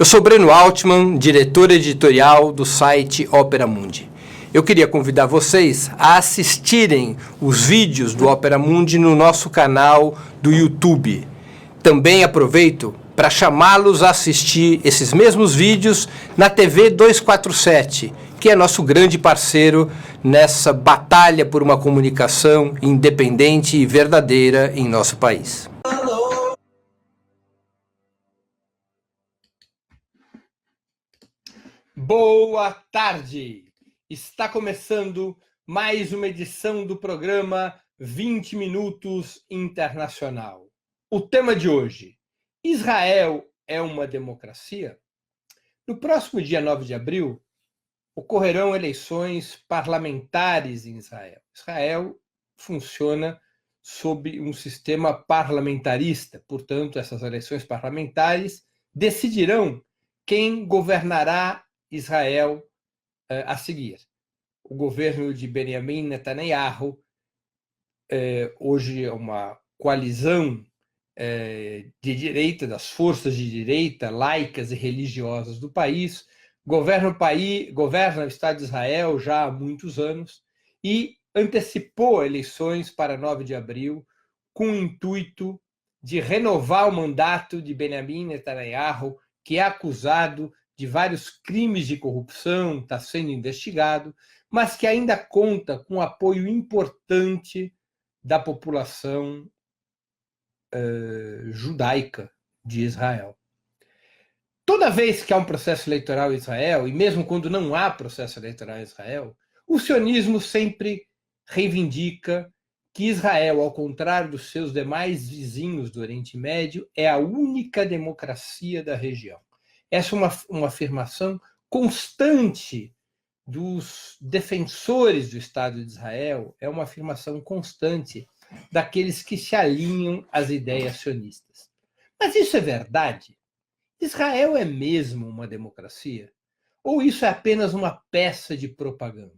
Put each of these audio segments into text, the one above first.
Eu sou Breno Altman, diretor editorial do site Opera Mundi. Eu queria convidar vocês a assistirem os vídeos do Opera Mundi no nosso canal do YouTube. Também aproveito para chamá-los a assistir esses mesmos vídeos na TV 247, que é nosso grande parceiro nessa batalha por uma comunicação independente e verdadeira em nosso país. Boa tarde! Está começando mais uma edição do programa 20 Minutos Internacional. O tema de hoje: Israel é uma democracia? No próximo dia 9 de abril, ocorrerão eleições parlamentares em Israel. Israel funciona sob um sistema parlamentarista, portanto, essas eleições parlamentares decidirão quem governará Israel a seguir. O governo de Benjamin Netanyahu hoje é uma coalizão de direita, das forças de direita, laicas e religiosas do país, governa o Estado de Israel já há muitos anos e antecipou eleições para 9 de abril com o intuito de renovar o mandato de Benjamin Netanyahu, que é acusado de vários crimes de corrupção, está sendo investigado, mas que ainda conta com um apoio importante da população judaica de Israel. Toda vez que há um processo eleitoral em Israel, e mesmo quando não há processo eleitoral em Israel, o sionismo sempre reivindica que Israel, ao contrário dos seus demais vizinhos do Oriente Médio, é a única democracia da região. Essa é uma afirmação constante dos defensores do Estado de Israel, é uma afirmação constante daqueles que se alinham às ideias sionistas. Mas isso é verdade? Israel é mesmo uma democracia? Ou isso é apenas uma peça de propaganda?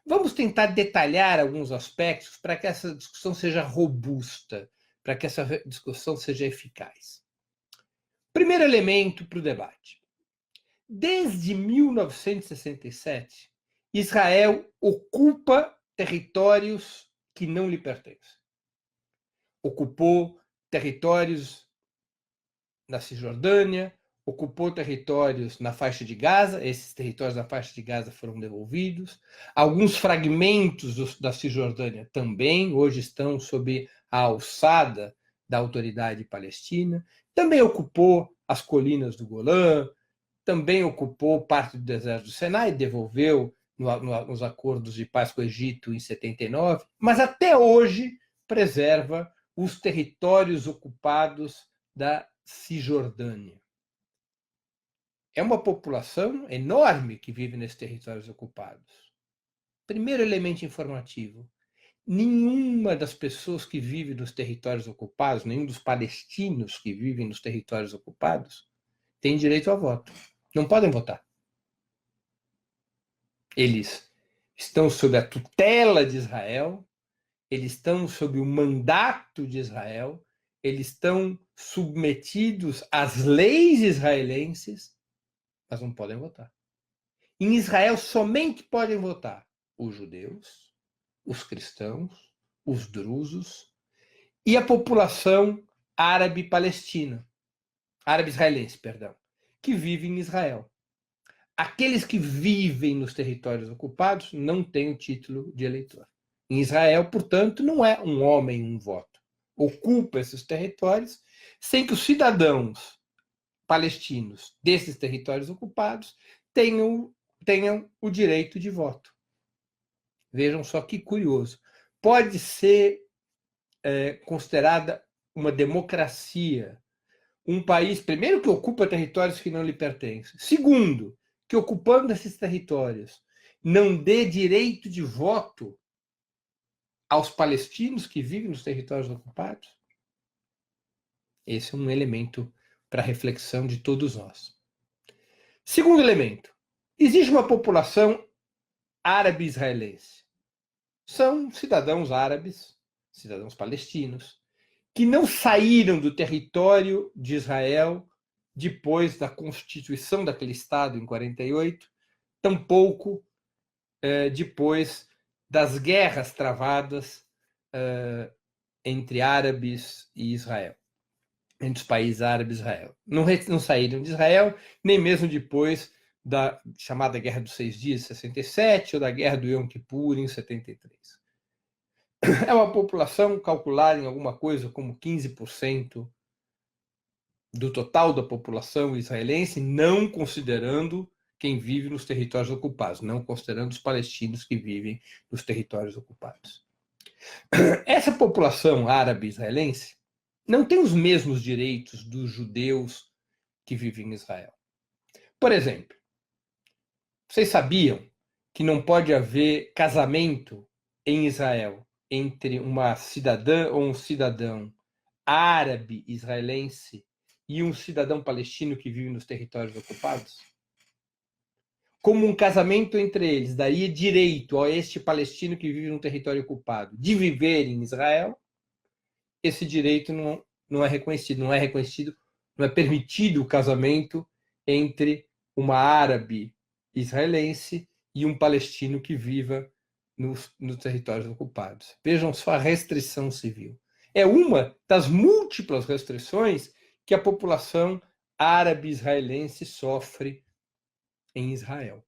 Vamos tentar detalhar alguns aspectos para que essa discussão seja robusta, para que essa discussão seja eficaz. Primeiro elemento para o debate. Desde 1967, Israel ocupa territórios que não lhe pertencem. Ocupou territórios na Cisjordânia, ocupou territórios na faixa de Gaza, esses territórios da faixa de Gaza foram devolvidos. Alguns fragmentos da Cisjordânia também hoje estão sob a alçada da autoridade palestina. Também ocupou as colinas do Golã, também ocupou parte do deserto do Sinai, devolveu nos acordos de paz com o Egito em 79, mas até hoje preserva os territórios ocupados da Cisjordânia. É uma população enorme que vive nesses territórios ocupados. Primeiro elemento informativo: nenhuma das pessoas que vivem nos territórios ocupados, nenhum dos palestinos que vivem nos territórios ocupados, tem direito a voto. Não podem votar. Eles estão sob a tutela de Israel, eles estão sob o mandato de Israel, eles estão submetidos às leis israelenses, mas não podem votar. Em Israel somente podem votar os judeus, os cristãos, os drusos e a população árabe-palestina, árabe-israelense, perdão, que vive em Israel. Aqueles que vivem nos territórios ocupados não têm o título de eleitor. Em Israel, portanto, não é um homem, um voto. Ocupa esses territórios sem que os cidadãos palestinos desses territórios ocupados tenham o direito de voto. Vejam só que curioso. Pode ser considerada uma democracia um país, primeiro, que ocupa territórios que não lhe pertencem. Segundo, que ocupando esses territórios não dê direito de voto aos palestinos que vivem nos territórios ocupados. Esse é um elemento para reflexão de todos nós. Segundo elemento, existe uma população árabe-israelense. São cidadãos árabes, cidadãos palestinos, que não saíram do território de Israel depois da constituição daquele Estado em 48, tampouco depois das guerras travadas entre árabes e Israel, entre os países árabes e Israel. Não saíram de Israel, nem mesmo depois da chamada Guerra dos Seis Dias, em 67, ou da Guerra do Yom Kippur, em 73. É uma população calculada em alguma coisa como 15% do total da população israelense, não considerando quem vive nos territórios ocupados, não considerando os palestinos que vivem nos territórios ocupados. Essa população árabe israelense não tem os mesmos direitos dos judeus que vivem em Israel. Por exemplo, vocês sabiam que não pode haver casamento em Israel entre uma cidadã ou um cidadão árabe israelense e um cidadão palestino que vive nos territórios ocupados? Como um casamento entre eles daria direito a este palestino que vive num território ocupado de viver em Israel, esse direito não é reconhecido, não é permitido o casamento entre uma árabe israelense e um palestino que viva nos territórios ocupados. Vejam só a restrição civil. É uma das múltiplas restrições que a população árabe israelense sofre em Israel.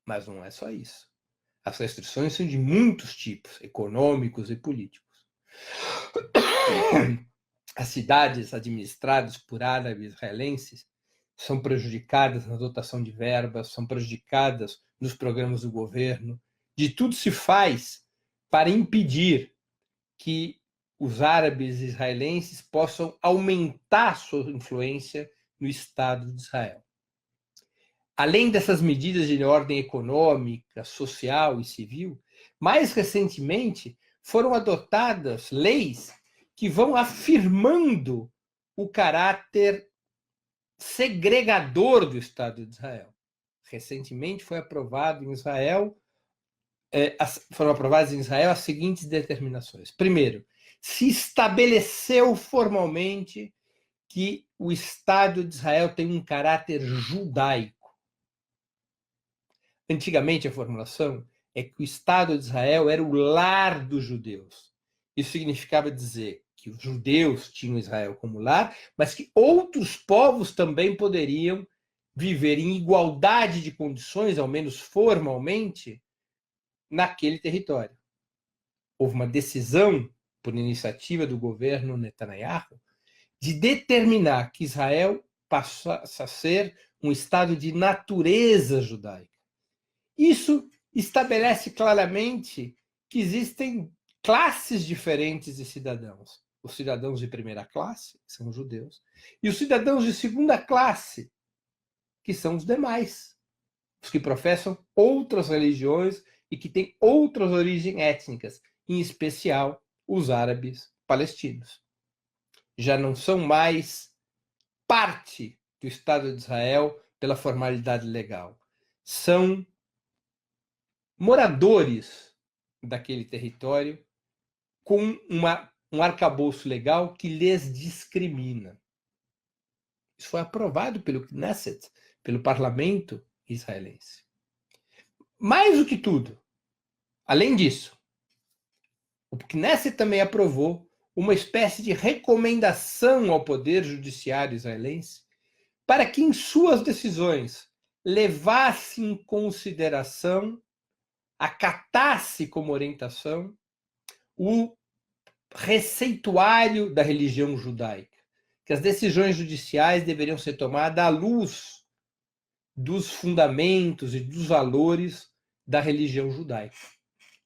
Mas não é só isso. As restrições são de muitos tipos, econômicos e políticos. As cidades administradas por árabes israelenses são prejudicadas na dotação de verbas, são prejudicadas nos programas do governo. De tudo se faz para impedir que os árabes israelenses possam aumentar sua influência no Estado de Israel. Além dessas medidas de ordem econômica, social e civil, mais recentemente foram adotadas leis que vão afirmando o caráter segregador do Estado de Israel. Recentemente foi aprovado em Israel, foram aprovadas em Israel as seguintes determinações. Primeiro, se estabeleceu formalmente que o Estado de Israel tem um caráter judaico. Antigamente, a formulação é que o Estado de Israel era o lar dos judeus. Isso significava dizer que os judeus tinham Israel como lar, mas que outros povos também poderiam viver em igualdade de condições, ao menos formalmente, naquele território. Houve uma decisão, por iniciativa do governo Netanyahu, de determinar que Israel passasse a ser um Estado de natureza judaica. Isso estabelece claramente que existem classes diferentes de cidadãos. Os cidadãos de primeira classe, que são os judeus, e os cidadãos de segunda classe, que são os demais, os que professam outras religiões e que têm outras origens étnicas, em especial os árabes palestinos. Já não são mais parte do Estado de Israel pela formalidade legal. São moradores daquele território com um arcabouço legal que lhes discrimina. Isso foi aprovado pelo Knesset, pelo parlamento israelense. Mais do que tudo, além disso, o Knesset também aprovou uma espécie de recomendação ao poder judiciário israelense para que em suas decisões levasse em consideração, acatasse como orientação o receituário da religião judaica, que as decisões judiciais deveriam ser tomadas à luz dos fundamentos e dos valores da religião judaica.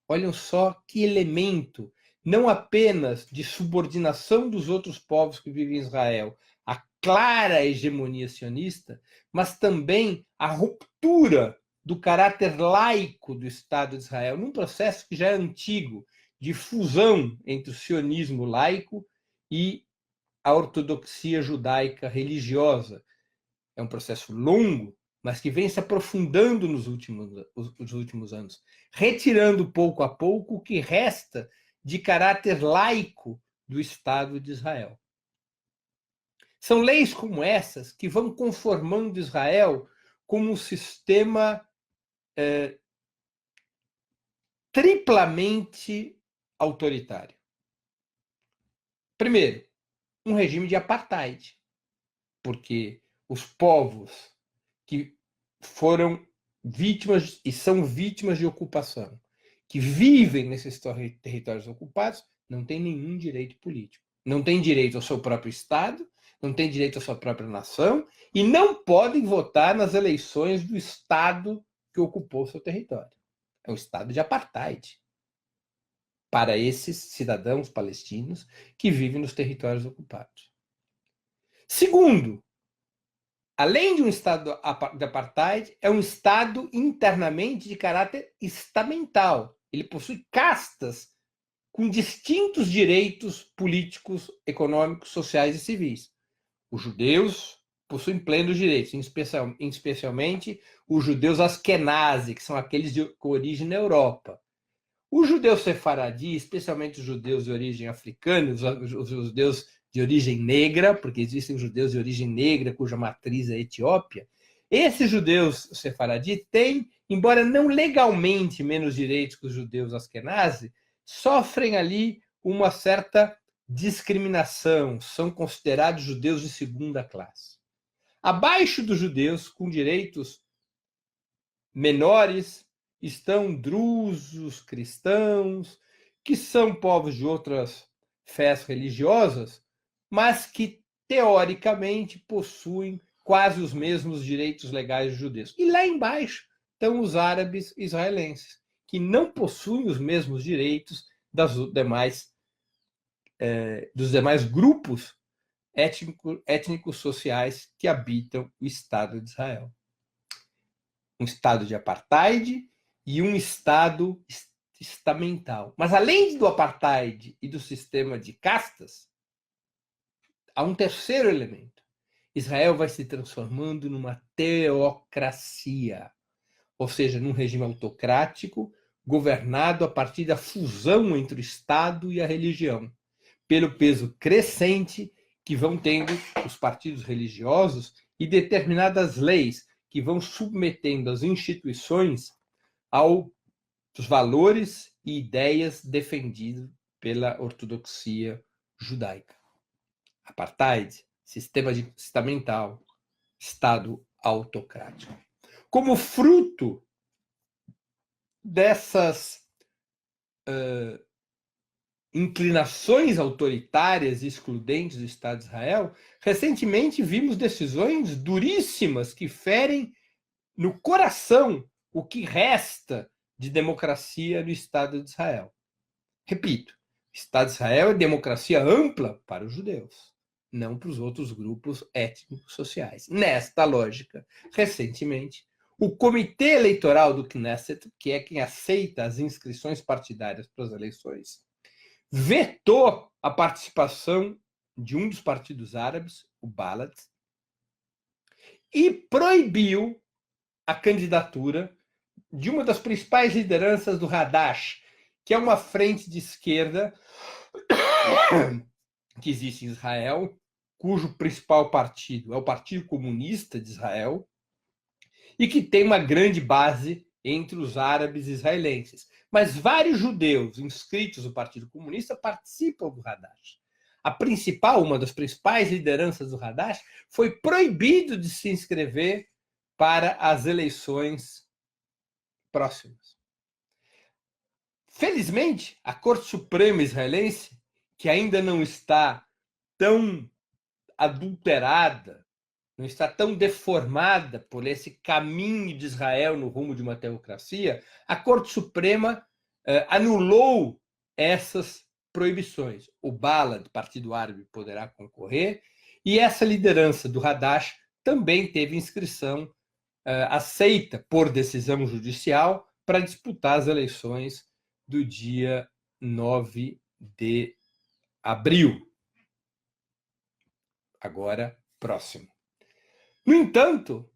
Olhem só que elemento, não apenas de subordinação dos outros povos que vivem em Israel, a clara hegemonia sionista, mas também a ruptura do caráter laico do Estado de Israel, num processo que já é antigo, de fusão entre o sionismo laico e a ortodoxia judaica religiosa. É um processo longo, mas que vem se aprofundando nos últimos anos, retirando pouco a pouco o que resta de caráter laico do Estado de Israel. São leis como essas que vão conformando Israel como um sistema triplamente autoritário. Primeiro, um regime de apartheid, porque os povos que foram vítimas e são vítimas de ocupação, que vivem nesses territórios ocupados, não têm nenhum direito político. Não têm direito ao seu próprio Estado, não têm direito à sua própria nação e não podem votar nas eleições do Estado que ocupou seu território. É um estado de apartheid para esses cidadãos palestinos que vivem nos territórios ocupados. Segundo, além de um estado de apartheid, é um estado internamente de caráter estamental. Ele possui castas com distintos direitos políticos, econômicos, sociais e civis. Os judeus possuem plenos direitos, especialmente os judeus askenazi, que são aqueles com origem na Europa. Os judeus sefaradi, especialmente os judeus de origem africana, os judeus de origem negra, porque existem judeus de origem negra cuja matriz é a Etiópia, esses judeus sefaradi têm, embora não legalmente menos direitos que os judeus askenazi, sofrem ali uma certa discriminação, são considerados judeus de segunda classe. Abaixo dos judeus, com direitos menores, estão drusos, cristãos, que são povos de outras fés religiosas, mas que, teoricamente, possuem quase os mesmos direitos legais dos judeus. E lá embaixo estão os árabes israelenses, que não possuem os mesmos direitos dos demais grupos étnicos sociais que habitam o Estado de Israel. Um Estado de apartheid e um Estado estamental. Mas além do apartheid e do sistema de castas, há um terceiro elemento. Israel vai se transformando numa teocracia, ou seja, num regime autocrático governado a partir da fusão entre o Estado e a religião, pelo peso crescente que vão tendo os partidos religiosos e determinadas leis que vão submetendo as instituições aos valores e ideias defendidos pela ortodoxia judaica. Apartheid, sistema estamental, Estado autocrático. Como fruto dessas inclinações autoritárias e excludentes do Estado de Israel, recentemente vimos decisões duríssimas que ferem no coração o que resta de democracia no Estado de Israel. Repito, o Estado de Israel é democracia ampla para os judeus, não para os outros grupos étnicos sociais. Nesta lógica, recentemente, o Comitê Eleitoral do Knesset, que é quem aceita as inscrições partidárias para as eleições, vetou a participação de um dos partidos árabes, o Balad, e proibiu a candidatura de uma das principais lideranças do Hadash, que é uma frente de esquerda que existe em Israel, cujo principal partido é o Partido Comunista de Israel, e que tem uma grande base entre os árabes israelenses. Mas vários judeus inscritos no Partido Comunista participam do Hadash. Uma das principais lideranças do Hadash, foi proibido de se inscrever para as eleições próximas. Felizmente, a Corte Suprema israelense, que ainda não está tão adulterada, não está tão deformada por esse caminho de Israel no rumo de uma teocracia, a Corte Suprema anulou essas proibições. O Balad, Partido Árabe, poderá concorrer, e essa liderança do Hadash também teve inscrição aceita por decisão judicial para disputar as eleições do dia 9 de abril. Agora, próximo. No entanto,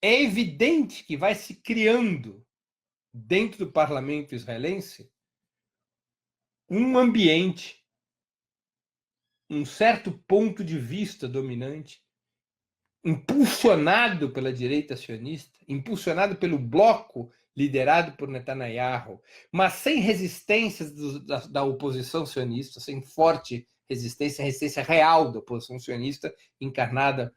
é evidente que vai se criando, dentro do parlamento israelense, um ambiente um certo ponto de vista dominante, impulsionado pela direita sionista, impulsionado pelo bloco liderado por Netanyahu, mas sem resistências da oposição sionista, sem forte resistência real da oposição sionista, encarnada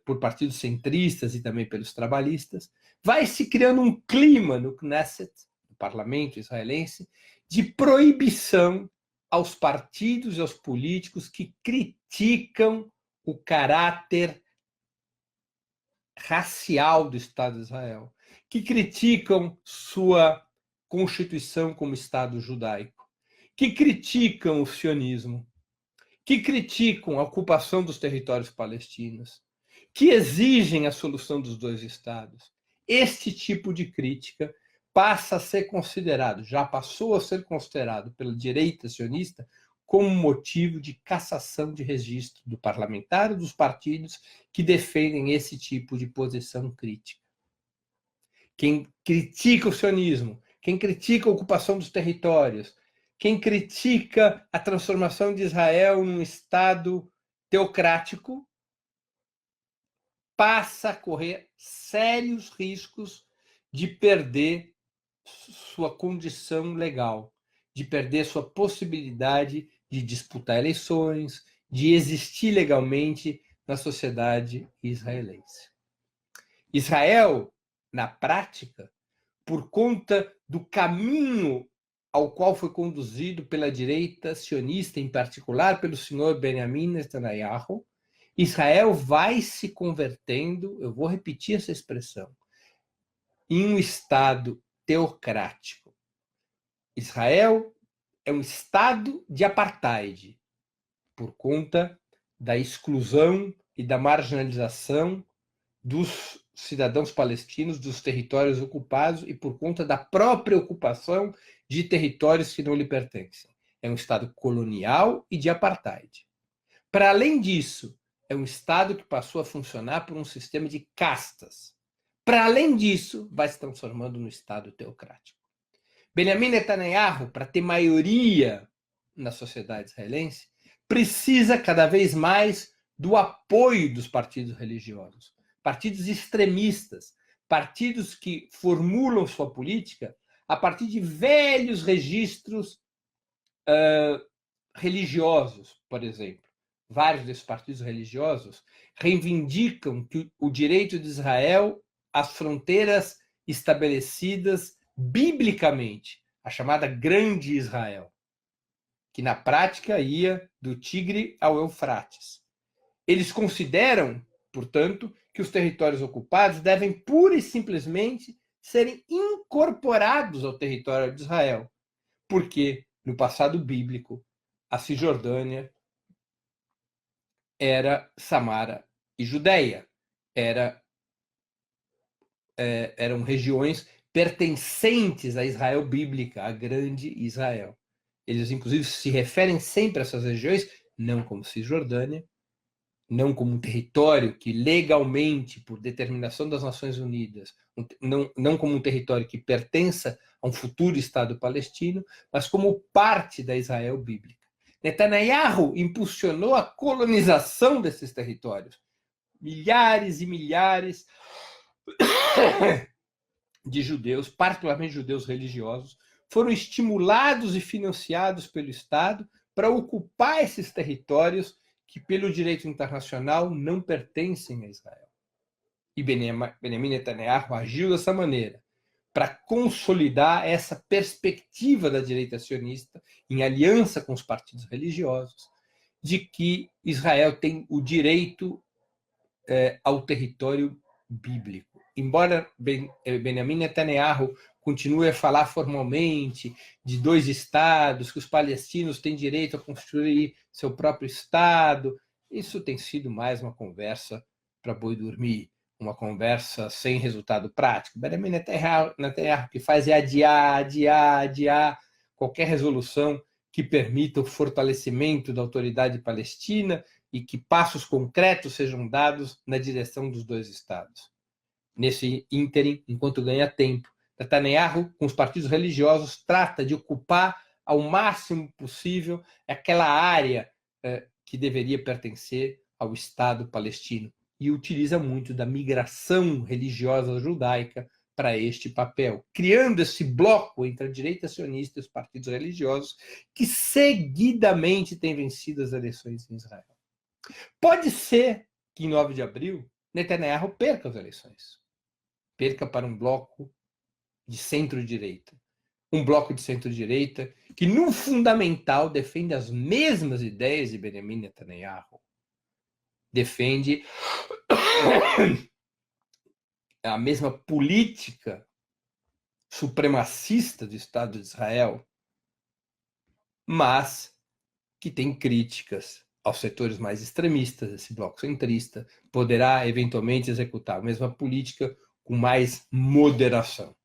por partidos centristas e também pelos trabalhistas, vai se criando um clima no Knesset, no parlamento israelense, de proibição aos partidos e aos políticos que criticam o caráter racial do Estado de Israel, que criticam sua constituição como Estado judaico, que criticam o sionismo, que criticam a ocupação dos territórios palestinos, que exigem a solução dos dois Estados. Este tipo de crítica passa a ser considerado, já passou a ser considerado pela direita sionista como motivo de cassação de registro do parlamentar e dos partidos que defendem esse tipo de posição crítica. Quem critica o sionismo, quem critica a ocupação dos territórios, quem critica a transformação de Israel num Estado teocrático, passa a correr sérios riscos de perder sua condição legal, de perder sua possibilidade de disputar eleições, de existir legalmente na sociedade israelense. Israel, na prática, por conta do caminho ao qual foi conduzido pela direita sionista, em particular pelo senhor Benjamin Netanyahu, Israel vai se convertendo, eu vou repetir essa expressão, em um Estado teocrático. Israel é um Estado de apartheid, por conta da exclusão e da marginalização dos cidadãos palestinos dos territórios ocupados e por conta da própria ocupação de territórios que não lhe pertencem. É um Estado colonial e de apartheid. Para além disso, é um Estado que passou a funcionar por um sistema de castas. Para além disso, vai se transformando num Estado teocrático. Benjamin Netanyahu, para ter maioria na sociedade israelense, precisa cada vez mais do apoio dos partidos religiosos, partidos extremistas, partidos que formulam sua política a partir de velhos registros religiosos, por exemplo. Vários desses partidos religiosos reivindicam que o direito de Israel às fronteiras estabelecidas biblicamente, a chamada Grande Israel, que na prática ia do Tigre ao Eufrates. Eles consideram, portanto, que os territórios ocupados devem pura e simplesmente serem incorporados ao território de Israel, porque no passado bíblico a Cisjordânia era Samara e Judeia, eram regiões pertencentes à Israel bíblica, à grande Israel. Eles, inclusive, se referem sempre a essas regiões, não como Cisjordânia, não como um território que legalmente, por determinação das Nações Unidas, não como um território que pertença a um futuro Estado palestino, mas como parte da Israel bíblica. Netanyahu impulsionou a colonização desses territórios. Milhares e milhares de judeus, particularmente judeus religiosos, foram estimulados e financiados pelo Estado para ocupar esses territórios que, pelo direito internacional, não pertencem a Israel. E Benjamin Netanyahu agiu dessa maneira, para consolidar essa perspectiva da direita sionista, em aliança com os partidos religiosos, de que Israel tem o direito ao território bíblico. Embora Benjamin Netanyahu continue a falar formalmente de dois estados, que os palestinos têm direito a construir seu próprio estado, isso tem sido mais uma conversa para boi dormir, uma conversa sem resultado prático. Benjamin Netanyahu que faz é adiar qualquer resolução que permita o fortalecimento da autoridade palestina e que passos concretos sejam dados na direção dos dois estados. Nesse ínterim, enquanto ganha tempo, Netanyahu, com os partidos religiosos, trata de ocupar ao máximo possível aquela área que deveria pertencer ao Estado palestino, e utiliza muito da migração religiosa judaica para este papel, criando esse bloco entre a direita sionista e os partidos religiosos que seguidamente tem vencido as eleições em Israel. Pode ser que em 9 de abril Netanyahu perca as eleições. Perca para um bloco de centro-direita. Um bloco de centro-direita que, no fundamental, defende as mesmas ideias de Benjamin Netanyahu. Defende a mesma política supremacista do Estado de Israel, mas que tem críticas aos setores mais extremistas desse bloco centrista, poderá eventualmente executar a mesma política com mais moderação.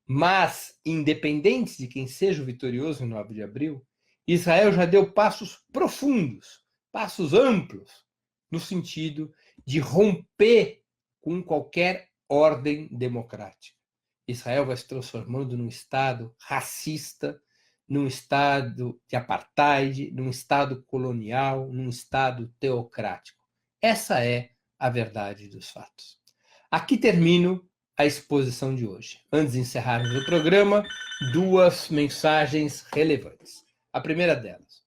Mas, independente de quem seja o vitorioso em 9 de abril, Israel já deu passos profundos, passos amplos, no sentido de romper com qualquer ordem democrática. Israel vai se transformando num Estado racista, num Estado de apartheid, num Estado colonial, num Estado teocrático. Essa é a verdade dos fatos. Aqui termino a exposição de hoje. Antes de encerrarmos o programa, duas mensagens relevantes. A primeira delas,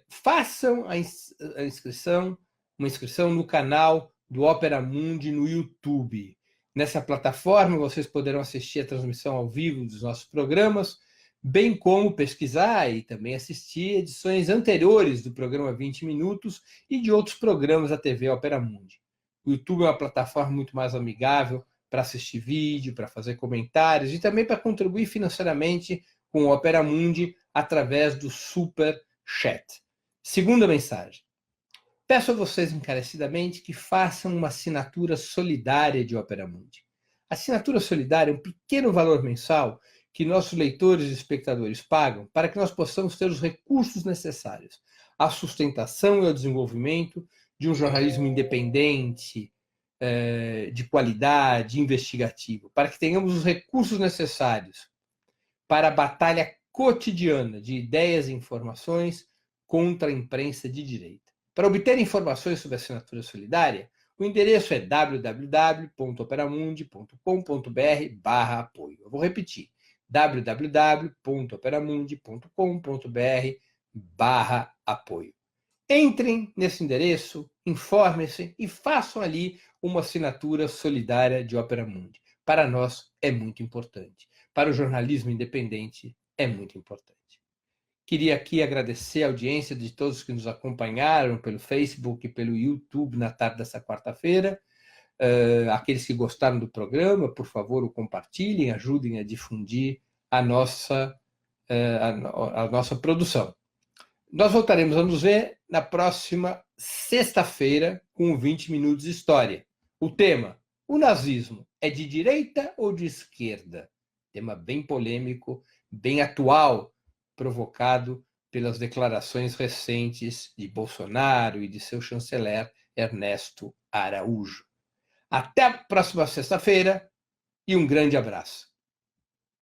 façam a inscrição, uma inscrição no canal do Opera Mundi no YouTube. Nessa plataforma, vocês poderão assistir a transmissão ao vivo dos nossos programas, bem como pesquisar e também assistir edições anteriores do programa 20 Minutos e de outros programas da TV Opera Mundi. O YouTube é uma plataforma muito mais amigável para assistir vídeo, para fazer comentários e também para contribuir financeiramente com o Opera Mundi através do Super Chat. Segunda mensagem. Peço a vocês encarecidamente que façam uma assinatura solidária de Opera Mundi. A assinatura solidária é um pequeno valor mensal que nossos leitores e espectadores pagam para que nós possamos ter os recursos necessários à sustentação e ao desenvolvimento de um jornalismo independente, de qualidade, investigativo, para que tenhamos os recursos necessários para a batalha cotidiana de ideias e informações contra a imprensa de direita. Para obter informações sobre a assinatura solidária, o endereço é www.operamundi.com.br/apoio. Eu vou repetir, www.operamundi.com.br/apoio. Entrem nesse endereço, informem-se e façam ali uma assinatura solidária de Opera Mundi. Para nós é muito importante. Para o jornalismo independente é muito importante. Queria aqui agradecer a audiência de todos que nos acompanharam pelo Facebook e pelo YouTube na tarde dessa quarta-feira. Aqueles que gostaram do programa, por favor, o compartilhem, ajudem a difundir a nossa produção. Nós voltaremos a nos ver na próxima sexta-feira com 20 Minutos de História. O tema, o nazismo é de direita ou de esquerda? Tema bem polêmico, bem atual, provocado pelas declarações recentes de Bolsonaro e de seu chanceler Ernesto Araújo. Até a próxima sexta-feira e um grande abraço.